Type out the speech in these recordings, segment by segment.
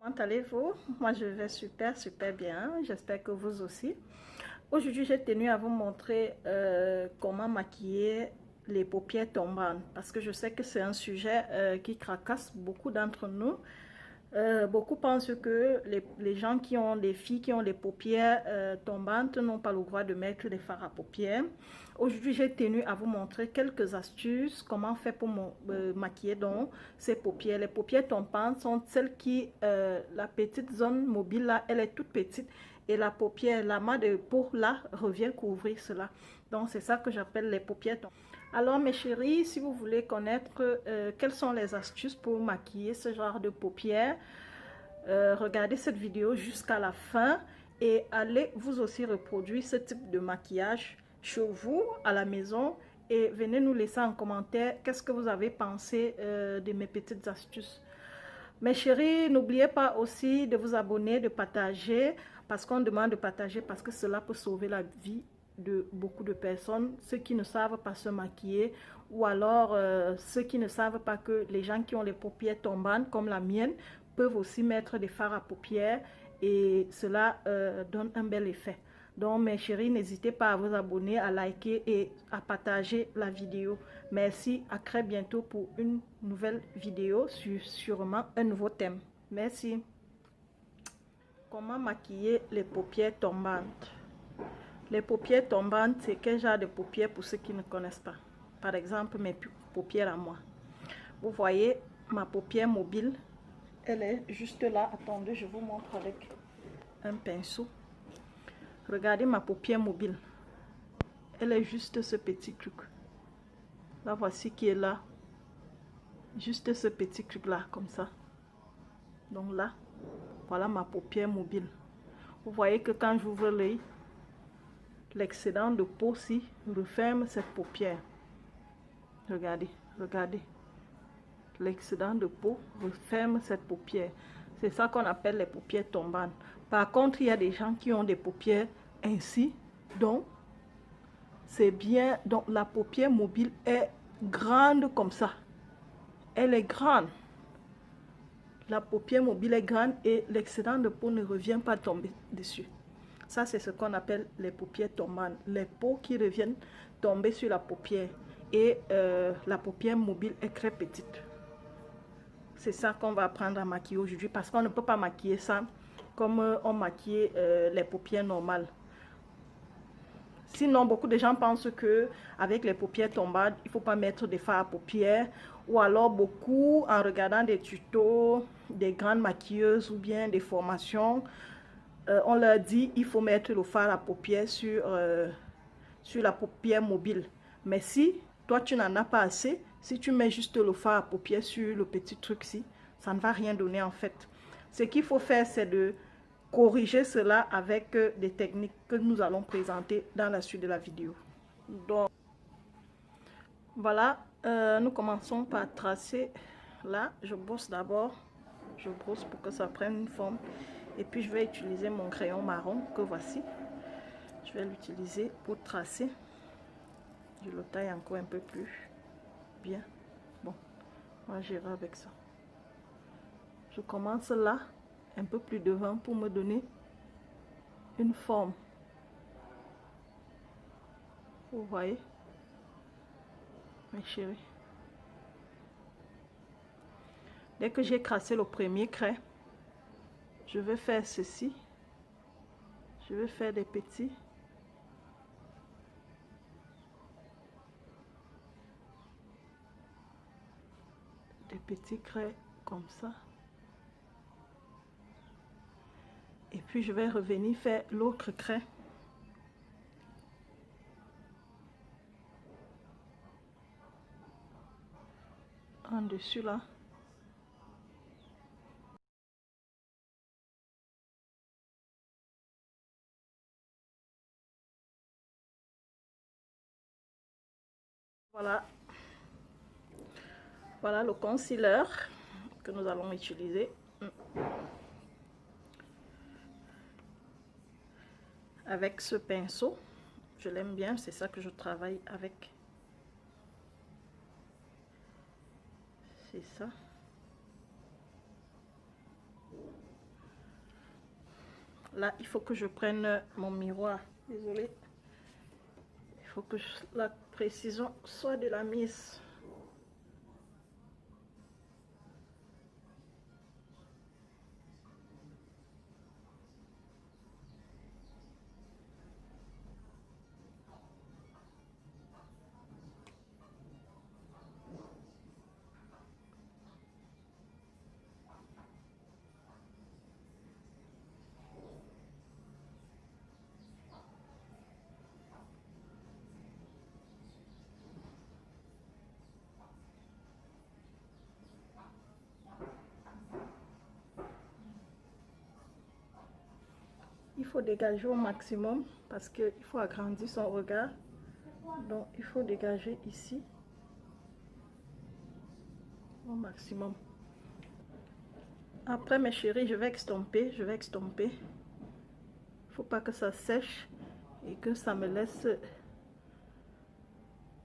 Comment allez-vous? Moi, je vais super bien. J'espère que vous aussi. Aujourd'hui, j'ai tenu à vous montrer comment maquiller les paupières tombantes parce que je sais que c'est un sujet qui tracasse beaucoup d'entre nous. Beaucoup pensent que les gens qui ont, les filles qui ont les paupières tombantes n'ont pas le droit de mettre des fards à paupières. Aujourd'hui, j'ai tenu à vous montrer quelques astuces, comment faire pour maquiller donc ces paupières. Les paupières tombantes sont celles qui, la petite zone mobile là, elle est toute petite et la paupière, l'amas de peau là, revient couvrir cela. Donc, c'est ça que j'appelle les paupières tombantes. Alors mes chéris, si vous voulez connaître quelles sont les astuces pour maquiller ce genre de paupières, regardez cette vidéo jusqu'à la fin et allez vous aussi reproduire ce type de maquillage chez vous, à la maison, et venez nous laisser en commentaire qu'est-ce que vous avez pensé de mes petites astuces. Mes chéris, n'oubliez pas aussi de vous abonner, de partager, parce qu'on demande de partager, parce que cela peut sauver la vie de beaucoup de personnes, ceux qui ne savent pas se maquiller, ou alors ceux qui ne savent pas que les gens qui ont les paupières tombantes, comme la mienne, peuvent aussi mettre des fards à paupières, et cela donne un bel effet. Donc mes chéris, n'hésitez pas à vous abonner, à liker et à partager la vidéo. Merci, à très bientôt pour une nouvelle vidéo sur sûrement un nouveau thème. Merci. Comment maquiller les paupières tombantes? Les paupières tombantes, c'est quel genre de paupières pour ceux qui ne connaissent pas? Par exemple, mes paupières à moi. Vous voyez, ma paupière mobile, elle est juste là. Attendez, je vous montre avec un pinceau. Regardez ma paupière mobile. Elle est juste ce petit truc. La voici qui est là. Juste ce petit truc là, comme ça. Donc là, voilà ma paupière mobile. Vous voyez que quand j'ouvre l'œil, l'excédent de peau ci referme cette paupière. Regardez, regardez. L'excédent de peau referme cette paupière. C'est ça qu'on appelle les paupières tombantes. Par contre, il y a des gens qui ont des paupières ainsi. Donc, c'est bien. Donc, la paupière mobile est grande comme ça. Elle est grande. La paupière mobile est grande et l'excédent de peau ne revient pas tomber dessus. Ça, c'est ce qu'on appelle les paupières tombantes. Les peaux qui reviennent tomber sur la paupière. Et la paupière mobile est très petite. C'est ça qu'on va apprendre à maquiller aujourd'hui parce qu'on ne peut pas maquiller ça comme on maquille les paupières normales. Sinon, beaucoup de gens pensent que avec les paupières tombantes, il ne faut pas mettre des fards à paupières. Ou alors beaucoup, en regardant des tutos, des grandes maquilleuses ou bien des formations, on leur dit il faut mettre le fard à paupières sur la paupière mobile. Mais si toi tu n'en as pas assez, si tu mets juste le fard à paupières sur le petit truc-ci, ça ne va rien donner en fait. Ce qu'il faut faire, c'est de corriger cela avec des techniques que nous allons présenter dans la suite de la vidéo. Donc, voilà, nous commençons par tracer. Là, je brosse d'abord. Je brosse pour que ça prenne une forme. Et puis, je vais utiliser mon crayon marron que voici. Je vais l'utiliser pour tracer. Je le taille encore un peu plus bien. Bon, moi j'irai avec ça. Je commence là, un peu plus devant pour me donner une forme. Vous voyez, mes chéris. Dès que j'ai tracé le premier trait, je vais faire ceci. Je vais faire des petits. Des petits traits comme ça. Et puis je vais revenir faire l'autre trait. En dessus là. Voilà. Voilà le concealer que nous allons utiliser. Avec ce pinceau. Je l'aime bien, c'est ça que je travaille avec. C'est ça. Là, il faut que je prenne mon miroir. Désolée. Il faut que la précision soit de la mise. Il faut dégager au maximum parce qu'il faut agrandir son regard. Donc, il faut dégager ici au maximum. Après, mes chéris, je vais extomper. Je vais extomper. Il ne faut pas que ça sèche et que ça me laisse...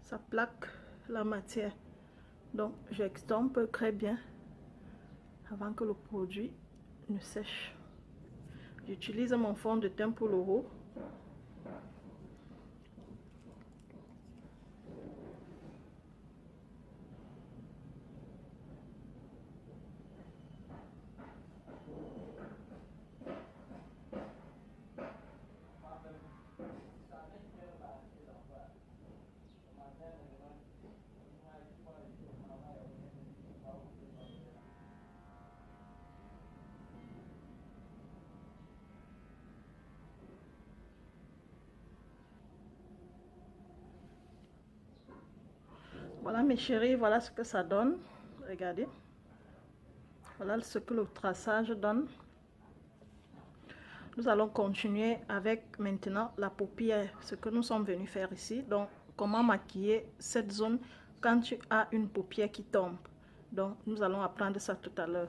ça plaque la matière. Donc, j'extompe très bien avant que le produit ne sèche. J'utilise mon fond de teint pour le haut. Voilà mes chéris, voilà ce que ça donne. Regardez. Voilà ce que le traçage donne. Nous allons continuer avec maintenant la paupière, ce que nous sommes venus faire ici. Donc, comment maquiller cette zone quand tu as une paupière qui tombe. Donc, nous allons apprendre ça tout à l'heure.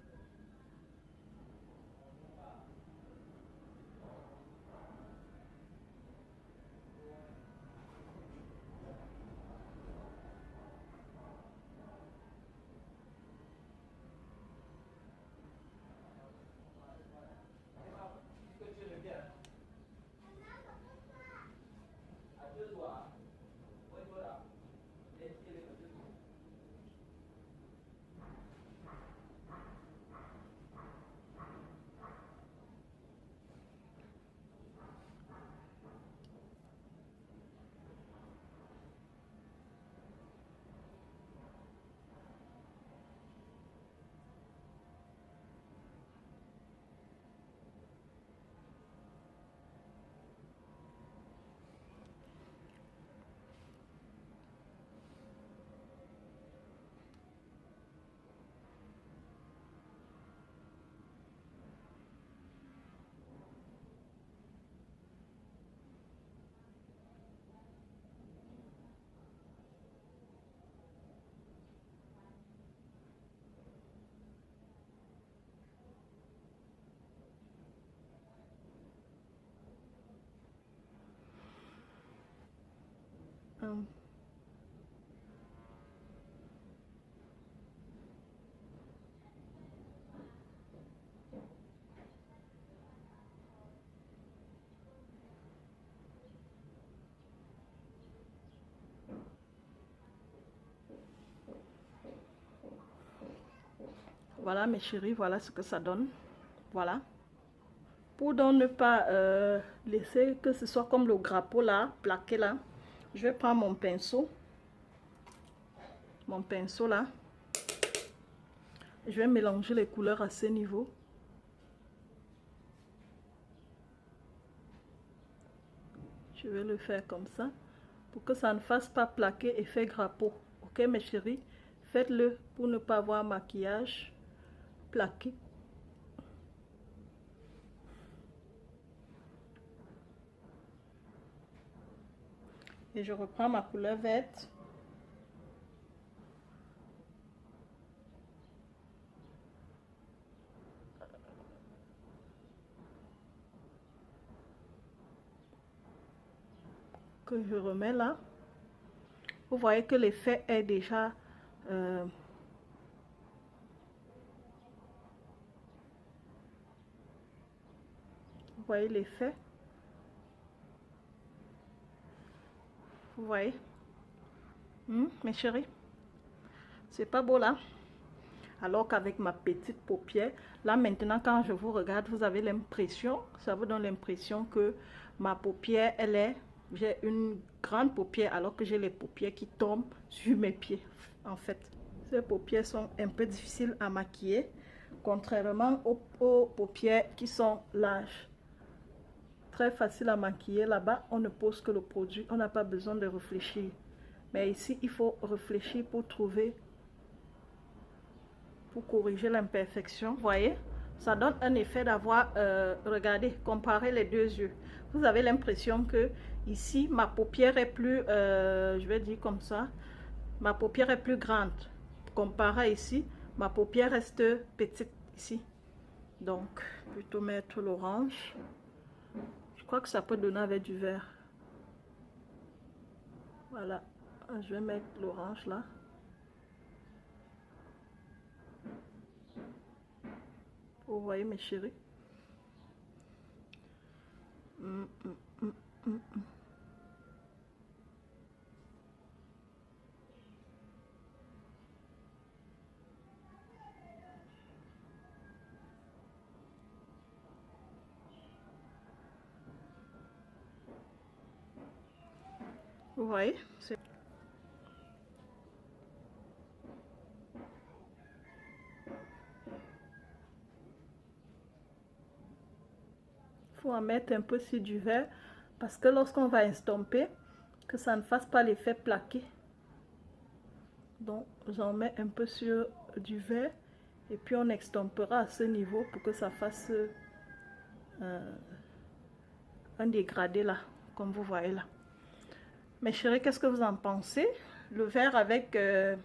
Voilà mes chéris, voilà ce que ça donne. Voilà. Pour donc ne pas laisser que ce soit comme le grappot là, plaqué là, je vais prendre mon pinceau. Mon pinceau là. Je vais mélanger les couleurs à ce niveau. Je vais le faire comme ça pour que ça ne fasse pas plaquer effet grappot. Ok mes chéris, faites-le pour ne pas avoir maquillage plaqué. Et je reprends ma couleur verte. Que je remets là. Vous voyez que l'effet est déjà Vous voyez l'effet? Vous voyez? Mes chéris, c'est pas beau là? Alors qu'avec ma petite paupière, là maintenant quand je vous regarde, vous avez l'impression, ça vous donne l'impression que ma paupière, j'ai une grande paupière alors que j'ai les paupières qui tombent sur mes pieds. En fait, ces paupières sont un peu difficiles à maquiller, contrairement aux paupières qui sont larges. Très facile à maquiller. Là-bas, on ne pose que le produit, on n'a pas besoin de réfléchir. Mais ici, il faut réfléchir pour trouver, pour corriger l'imperfection. Vous voyez, ça donne un effet d'avoir, regardez, comparez les deux yeux. Vous avez l'impression que ici, ma paupière est plus, je vais dire comme ça, ma paupière est plus grande. Comparé ici, ma paupière reste petite ici. Donc, plutôt mettre l'orange. Je crois que ça peut donner avec du vert. Voilà, je vais mettre l'orange là. Vous voyez mes chéris. Vous voyez, faut en mettre un peu sur du vert parce que lorsqu'on va estomper, que ça ne fasse pas l'effet plaqué. Donc j'en mets un peu sur du vert et puis on estompera à ce niveau pour que ça fasse un dégradé là, comme vous voyez là. Mes chéris, qu'est-ce que vous en pensez? Le vert avec de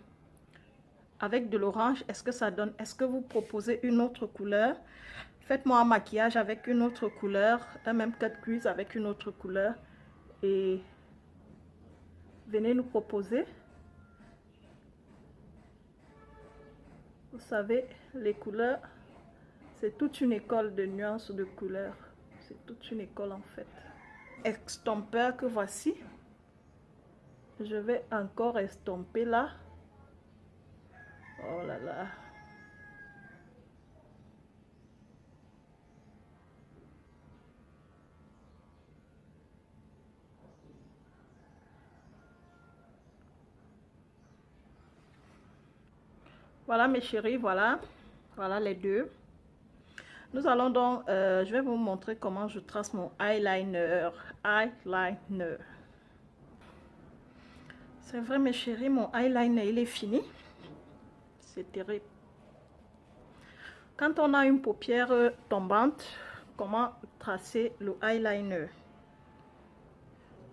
l'orange, est-ce que ça donne? Est-ce que vous proposez une autre couleur? Faites-moi un maquillage avec une autre couleur, un même cut crease avec une autre couleur et venez nous proposer. Vous savez, les couleurs, c'est toute une école de nuances de couleurs. C'est toute une école en fait. Estompeur que voici. Je vais encore estomper là. Oh là là. Voilà mes chéris, voilà les deux. Nous allons donc, je vais vous montrer comment je trace mon eyeliner. C'est vrai mes chéris, mon eyeliner il est fini. C'est terrible. Quand on a une paupière tombante, comment tracer le eyeliner?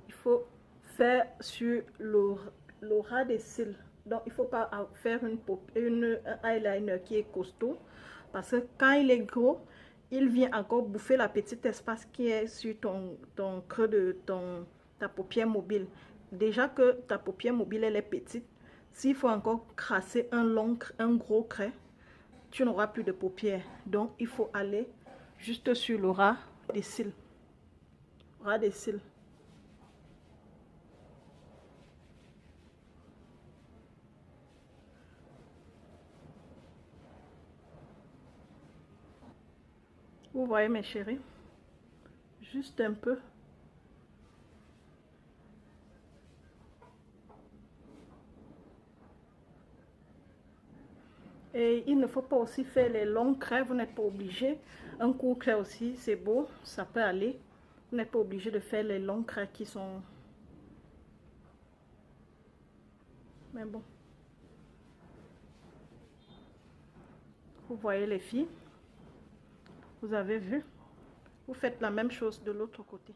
Il faut faire sur le ras des cils. Donc, il ne faut pas faire un eyeliner qui est costaud. Parce que quand il est gros, il vient encore bouffer la petite espace qui est sur ton creux de ta paupière mobile. Déjà que ta paupière mobile, elle est petite. S'il faut encore crasser un gros trait, tu n'auras plus de paupières. Donc, il faut aller juste sur le ras des cils. Ras des cils. Vous voyez mes chéris, juste un peu. Et il ne faut pas aussi faire les longs traits, vous n'êtes pas obligé. Un court trait aussi, c'est beau, ça peut aller. Vous n'êtes pas obligé de faire les longs traits qui sont... Mais bon. Vous voyez les filles, vous avez vu, vous faites la même chose de l'autre côté.